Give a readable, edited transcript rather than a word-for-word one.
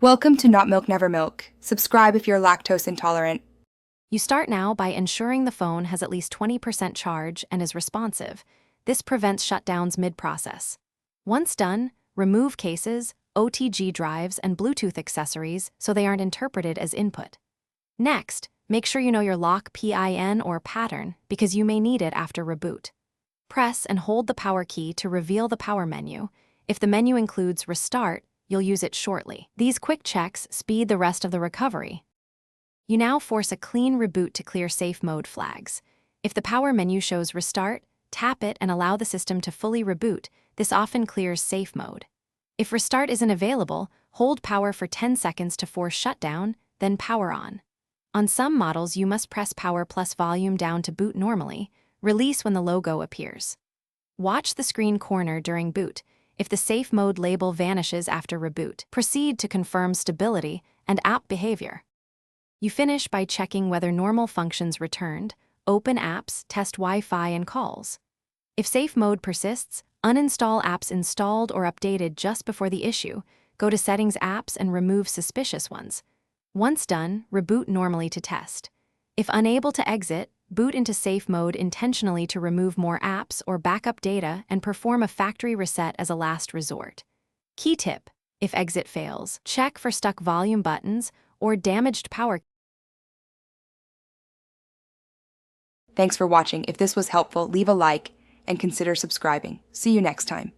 Welcome to Not Milk Never Milk. Subscribe if you're lactose intolerant. You start now by ensuring the phone has at least 20% charge and is responsive. This prevents shutdowns mid-process. Once done, remove cases, OTG drives, and Bluetooth accessories so they aren't interpreted as input. Next, make sure you know your lock PIN or pattern because you may need it after reboot. Press and hold the power key to reveal the power menu. If the menu includes Restart, you'll use it shortly. These quick checks speed the rest of the recovery. You now force a clean reboot to clear safe mode flags. If the power menu shows Restart, tap it and allow the system to fully reboot. This often clears safe mode. If Restart isn't available, hold power for 10 seconds to force shutdown, then power on. On some models, you must press power plus volume down to boot normally. Release when the logo appears. Watch the screen corner during boot. If the safe mode label vanishes after reboot, proceed to confirm stability and app behavior. You finish by checking whether normal functions returned, open apps, test Wi-Fi and calls. If safe mode persists, uninstall apps installed or updated just before the issue, go to Settings Apps and remove suspicious ones. Once done, reboot normally to test. If unable to exit, boot into safe mode intentionally to remove more apps or backup data and perform a factory reset as a last resort. Key tip: if exit fails, check for stuck volume buttons or damaged power. Thanks for watching. If this was helpful, leave a like and consider subscribing. See you next time.